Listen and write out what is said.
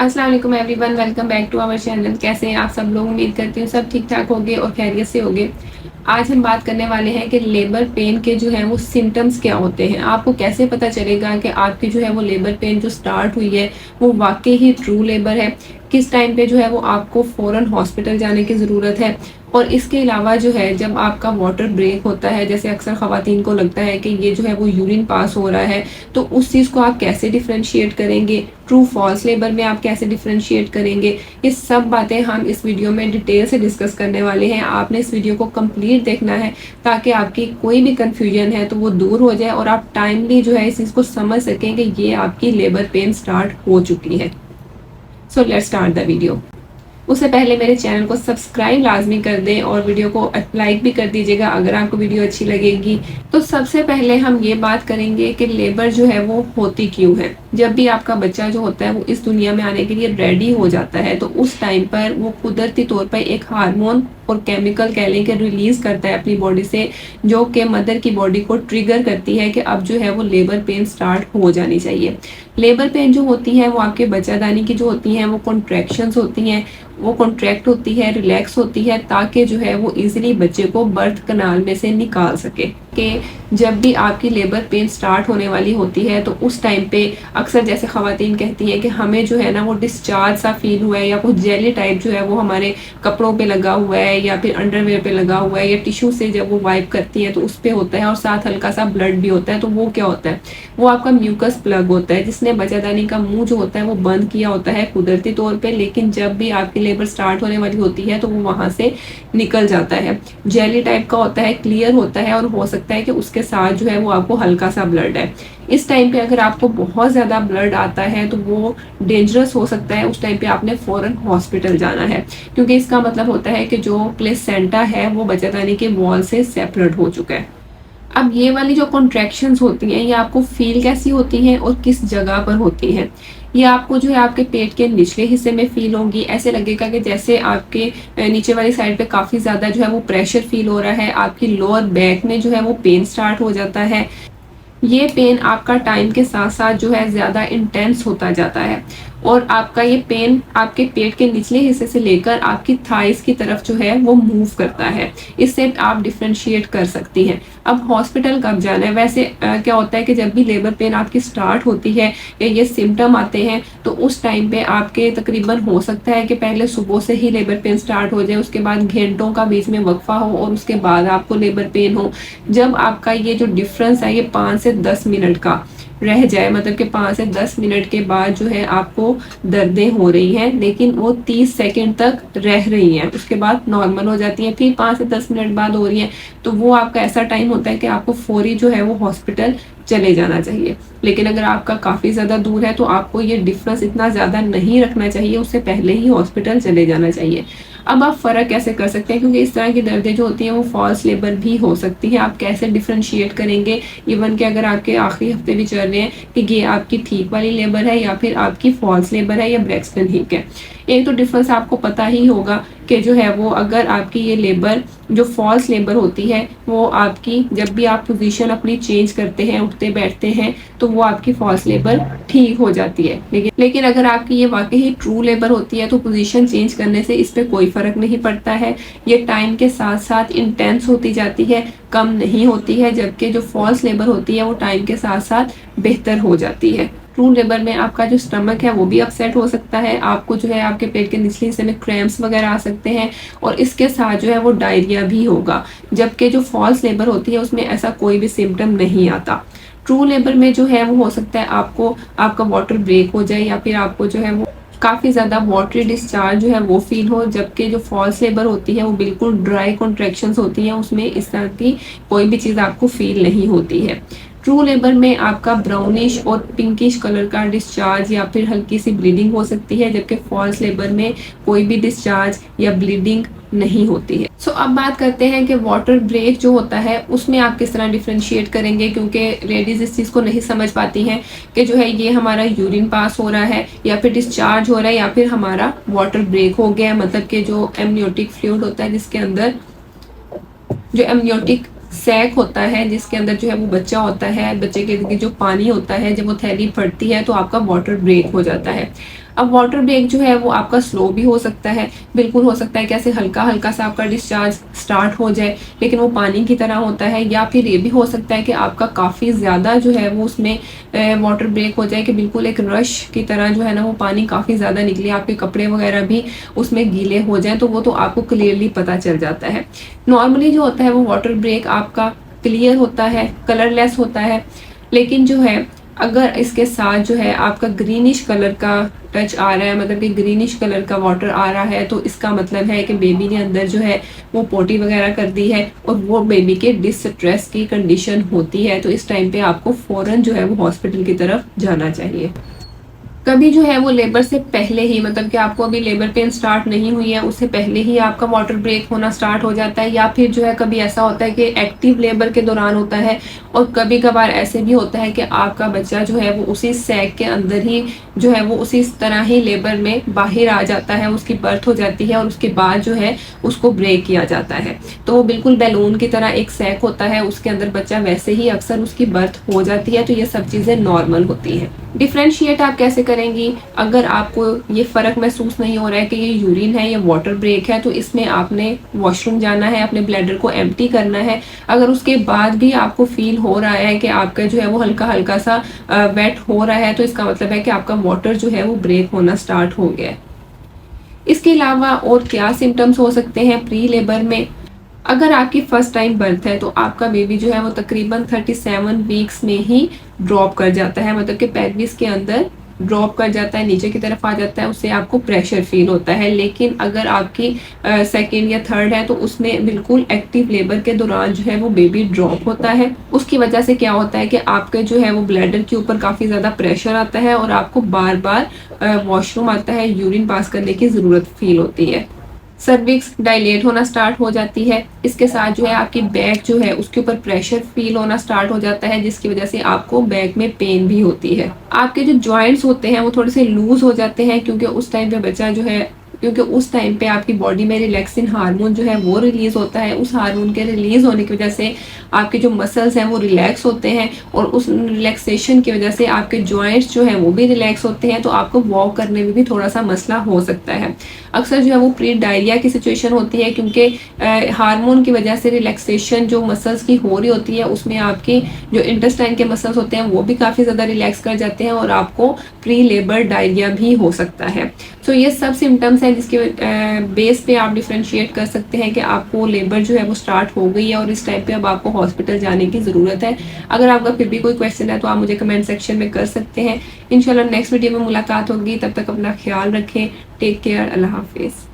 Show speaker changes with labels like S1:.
S1: अस्सलाम वालेकुम everyone, welcome back to our channel. कैसे हैं आप सब लोग? उम्मीद करती हूँ सब ठीक ठाक होंगे और खैरियत से होंगे। आज हम बात करने वाले हैं कि लेबर पेन के जो है वो सिम्टम्स क्या होते हैं। आपको कैसे पता चलेगा कि आपकी जो है वो लेबर पेन जो स्टार्ट हुई है वो वाकई ही ट्रू लेबर है। किस टाइम पे जो है वो आपको फ़ौरन हॉस्पिटल जाने की ज़रूरत है। और इसके अलावा जो है जब आपका वाटर ब्रेक होता है, जैसे अक्सर ख़वातीन को लगता है कि ये जो है वो यूरिन पास हो रहा है, तो उस चीज़ को आप कैसे डिफरेंशिएट करेंगे, ट्रू फॉल्स लेबर में आप कैसे डिफरेंशिएट करेंगे, ये सब बातें हम इस वीडियो में डिटेल से डिस्कस करने वाले हैं। आपने इस वीडियो को कंप्लीट देखना है ताकि आपकी कोई भी कंफ्यूजन है तो वो दूर हो जाए और आप टाइमली जो है इस चीज़ को समझ सकें कि ये आपकी लेबर पेन स्टार्ट हो चुकी है। So let's start the video. उससे पहले मेरे चैनल को सब्सक्राइब लाजमी कर दें और वीडियो को लाइक भी कर दीजिएगा अगर आपको वीडियो अच्छी लगेगी। तो सबसे पहले हम ये बात करेंगे कि लेबर जो है वो होती क्यों है। जब भी आपका बच्चा जो होता है वो इस दुनिया में आने के लिए रेडी हो जाता है तो उस टाइम पर वो कुदरती तौर पर एक हार्मोन और केमिकल कह लें कि रिलीज करता है अपनी बॉडी से, जो कि मदर की बॉडी को ट्रिगर करती है कि अब जो है वो लेबर पेन स्टार्ट हो जानी चाहिए। लेबर पेन जो होती है वो आपके बच्चादानी की जो होती हैं वो कॉन्ट्रैक्शंस होती हैं, वो कॉन्ट्रैक्ट होती है, रिलैक्स होती है ताकि जो है वो इजीली बच्चे को बर्थ कनाल में से निकाल सके। कि जब भी आपकी लेबर पेन स्टार्ट होने वाली होती है तो उस टाइम पे अक्सर जैसे ख़वातीन कहती हैं कि हमें जो है ना वो डिस्चार्ज सा फील हुआ है या कुछ जेली टाइप जो है वो हमारे कपड़ों पे लगा हुआ है या फिर अंडरवेयर पे लगा हुआ है या टिश्यू से जब वो वाइप करती हैं तो उस पे होता है और साथ हल्का सा ब्लड भी होता है। तो वो क्या होता है, वो आपका म्यूकस प्लग होता है जिसने बच्चादानी का मुंह जो होता है वो बंद किया होता है कुदरती तौर पे, लेकिन जब भी आपकी लेबर स्टार्ट होने वाली होती है तो वो वहां से निकल जाता है। जेली टाइप का होता है, क्लियर होता है और हो सकता है कि उसके साथ जो है वो आपको हल्का सा ब्लड है। इस टाइम पे अगर आपको बहुत ज़्यादा ब्लड आता है तो वो डेंजरस हो सकता है। उस टाइम पे आपने फ़ौरन हॉस्पिटल जाना है क्योंकि इसका मतलब होता है कि जो प्लेसेंटा है वो बच्चादानी के वॉल से सेपरेट हो चुका है। अब ये वाली जो कॉन्ट्रैक्शंस होती हैं ये आपको फील कैसी होती हैं और किस जगह पर होती हैं। ये आपको जो है आपके पेट के निचले हिस्से में फील होंगी। ऐसे लगेगा कि जैसे आपके नीचे वाली साइड पे काफ़ी ज़्यादा जो है वो प्रेशर फील हो रहा है। आपकी लोअर बैक में जो है वो पेन स्टार्ट हो जाता है। ये पेन आपका टाइम के साथ साथ जो है ज़्यादा इंटेंस होता जाता है और आपका ये पेन आपके पेट के निचले हिस्से से लेकर आपकी थाइस की तरफ जो है वो मूव करता है। इससे आप डिफ्रेंशिएट कर सकती हैं। अब हॉस्पिटल कब जाना है? वैसे क्या होता है कि जब भी लेबर पेन आपकी स्टार्ट होती है या ये सिम्टम आते हैं तो उस टाइम पे आपके तकरीबन हो सकता है कि पहले सुबह से ही लेबर पेन स्टार्ट हो जाए, उसके बाद घंटों का बीच में वक्फा हो और उसके बाद आपको लेबर पेन हो। जब आपका ये जो डिफरेंस है ये 5 से 10 मिनट का रह जाए, मतलब कि 5 से 10 मिनट के बाद जो है आपको दर्दें हो रही हैं लेकिन वो 30 सेकंड तक रह रही हैं, उसके बाद नॉर्मल हो जाती हैं, फिर 5 से 10 मिनट बाद हो रही हैं, तो वो आपका ऐसा टाइम होता है कि आपको फौरी जो है वो हॉस्पिटल चले जाना चाहिए। लेकिन अगर आपका काफ़ी ज़्यादा दूर है तो आपको ये डिफरेंस इतना ज़्यादा नहीं रखना चाहिए, उससे पहले ही हॉस्पिटल चले जाना चाहिए। अब आप फ़र्क कैसे कर सकते हैं, क्योंकि इस तरह की दर्दें जो होती हैं वो फॉल्स लेबर भी हो सकती हैं। आप कैसे डिफ्रेंशिएट करेंगे, इवन कि अगर आपके आखिरी हफ्ते भी चल रहे हैं कि ये आपकी ठीक वाली लेबर है या फिर आपकी फॉल्स लेबर है या ब्रैक्सटन हीक है। एक तो डिफरेंस आपको पता ही होगा कि जो है वो अगर आपकी ये लेबर जो फॉल्स लेबर होती है वो आपकी जब भी आप पोजीशन अपनी चेंज करते हैं, उठते बैठते हैं, तो वो आपकी फॉल्स लेबर ठीक हो जाती है। लेकिन अगर आपकी ये वाकई ही ट्रू लेबर होती है तो पोजीशन चेंज करने से इस पे कोई फर्क नहीं पड़ता है। ये टाइम के साथ साथ इंटेंस होती जाती है, कम नहीं होती है, जबकि जो फॉल्स लेबर होती है वो टाइम के साथ साथ बेहतर हो जाती है। ट्रू लेबर में आपका जो स्टमक है वो भी अपसेट हो सकता है, आपको जो है आपके पेट के निचले हिस्से में क्रैम्प्स वगैरह आ सकते हैं और इसके साथ जो है वो डायरिया भी होगा। जबकि जो फॉल्स लेबर होती है उसमें ऐसा कोई भी सिम्टम नहीं आता। ट्रू लेबर में जो है वो हो सकता है आपको आपका वाटर ब्रेक हो जाए या फिर आपको जो है वो काफ़ी ज़्यादा वाटरी डिस्चार्ज जो है वो फील हो, जबकि जो फॉल्स लेबर होती है वो बिल्कुल ड्राई कॉन्ट्रैक्शंस होती हैं, उसमें इस तरह की कोई भी चीज़ आपको फील नहीं होती है। ट्रू लेबर में आपका ब्राउनिश और पिंकिश कलर का डिस्चार्ज या फिर हल्की सी ब्लीडिंग हो सकती है, जबकि फॉल्स लेबर में कोई भी डिस्चार्ज या ब्लीडिंग नहीं होती है। सो अब बात करते हैं कि वाटर ब्रेक जो होता है उसमें आप किस तरह डिफ्रेंशिएट करेंगे, क्योंकि लेडीज इस चीज़ को नहीं समझ पाती हैं कि जो है ये हमारा यूरिन पास हो रहा है या फिर डिस्चार्ज हो रहा है या फिर हमारा वाटर ब्रेक हो गया है। मतलब कि जो एमनियोटिक फ्लूइड होता है जिसके अंदर जो एमनियोटिक सैक होता है जिसके अंदर जो है वो बच्चा होता है, बच्चे के जो पानी होता है जब वो थैली फटती है तो आपका वाटर ब्रेक हो जाता है। अब वाटर ब्रेक जो है वो आपका स्लो भी हो सकता है, बिल्कुल हो सकता है कि ऐसे हल्का-हल्का सा आपका डिस्चार्ज स्टार्ट हो जाए, लेकिन वो पानी की तरह होता है, या फिर ये भी हो सकता है कि आपका काफ़ी ज़्यादा जो है वो उसमें वाटर ब्रेक हो जाए कि बिल्कुल एक रश की तरह जो है ना वो पानी काफ़ी ज़्यादा निकले, आपके कपड़े वगैरह भी उसमें गीले हो जाएँ, तो वो तो आपको क्लियरली पता चल जाता है। नॉर्मली जो होता है वो वाटर ब्रेक आपका क्लियर होता है, कलरलेस होता है, लेकिन जो है अगर इसके साथ जो है आपका ग्रीनिश कलर का टच आ रहा है, मतलब कि ग्रीनिश कलर का वाटर आ रहा है, तो इसका मतलब है कि बेबी ने अंदर जो है वो पोटी वगैरह कर दी है और वो बेबी के डिस्ट्रेस की कंडीशन होती है। तो इस टाइम पे आपको फ़ौरन जो है वो हॉस्पिटल की तरफ जाना चाहिए। कभी जो है वो लेबर से पहले ही, मतलब कि आपको अभी लेबर पेन स्टार्ट नहीं हुई है, उससे पहले ही आपका वाटर ब्रेक होना स्टार्ट हो जाता है, या फिर जो है कभी ऐसा होता है कि एक्टिव लेबर के दौरान होता है, और कभी कभार ऐसे भी होता है कि आपका बच्चा जो है वो उसी सैक के अंदर ही जो है वो उसी तरह ही लेबर में बाहर आ जाता है, उसकी बर्थ हो जाती है और उसके बाद जो है उसको ब्रेक किया जाता है। तो वो बिल्कुल बैलून की तरह एक सैक होता है, उसके अंदर बच्चा वैसे ही अक्सर उसकी बर्थ हो जाती है। तो ये सब चीज़ें नॉर्मल होती हैं। डिफ्रेंशिएट आप कैसे करेंगी? अगर आपको ये फ़र्क महसूस नहीं हो रहा है कि ये यूरिन है या वाटर ब्रेक है, तो इसमें आपने वॉशरूम जाना है, अपने ब्लैडर को एम्प्टी करना है। अगर उसके बाद भी आपको फील हो रहा है कि आपका जो है वो हल्का-हल्का सा वेट हो रहा है, तो इसका मतलब है कि आपका वाटर जो है वो ब्रेक होना स्टार्ट हो गया है। इसके अलावा और क्या सिम्पटम्स हो सकते हैं प्री लेबर में? अगर आपकी फर्स्ट टाइम बर्थ है तो आपका बेबी जो है वो तकरीबन 37 वीक्स में ही ड्रॉप कर जाता है, मतलब कि पेल्विस के अंदर ड्रॉप कर जाता है, नीचे की तरफ आ जाता है, उससे आपको प्रेशर फील होता है। लेकिन अगर आपकी सेकेंड या थर्ड है तो उसमें बिल्कुल एक्टिव लेबर के दौरान जो है वो बेबी ड्रॉप होता है। उसकी वजह से क्या होता है कि आपके जो है वो ब्लैडर के ऊपर काफ़ी ज़्यादा प्रेशर आता है और आपको बार बार वॉशरूम आता है, यूरिन पास करने की ज़रूरत फील होती है। सर्विक्स डायलेट होना स्टार्ट हो जाती है। इसके साथ जो है आपकी बैक जो है उसके ऊपर प्रेशर फील होना स्टार्ट हो जाता है, जिसकी वजह से आपको बैक में पेन भी होती है। आपके जो जॉइंट्स होते हैं वो थोड़े से लूज हो जाते हैं, क्योंकि उस टाइम पे बच्चा जो है, क्योंकि उस टाइम पे आपकी बॉडी में रिलैक्सिन हार्मोन जो है वो रिलीज होता है। उस हार्मोन के रिलीज होने की वजह से आपके जो मसल्स हैं वो रिलैक्स होते हैं, और उस रिलैक्सेशन की वजह से आपके जॉइंट्स जो हैं वो भी रिलैक्स होते हैं। तो आपको वॉक करने में भी थोड़ा सा मसला हो सकता है। अक्सर जो है वो प्री डायरिया की सिचुएशन होती है, क्योंकि हार्मोन की वजह से रिलैक्सेशन जो मसल्स की हो रही होती है उसमें आपकी जो इंटेस्टाइन के मसल्स होते हैं वो भी काफ़ी ज़्यादा रिलैक्स कर जाते हैं, और आपको प्री लेबर डायरिया भी हो सकता है। सो ये सब सिम्टम्स हैं जिसके बेस पे आप डिफ्रेंशिएट कर सकते हैं कि आपको लेबर जो है वो स्टार्ट हो गई है और इस टाइम पे अब आपको हॉस्पिटल जाने की ज़रूरत है। अगर आपका फिर भी कोई क्वेश्चन है तो आप मुझे कमेंट सेक्शन में कर सकते हैं। इंशाल्लाह नेक्स्ट वीडियो में मुलाकात होगी, तब तक अपना ख्याल रखें। Take care. अल्लाह हाफिज़।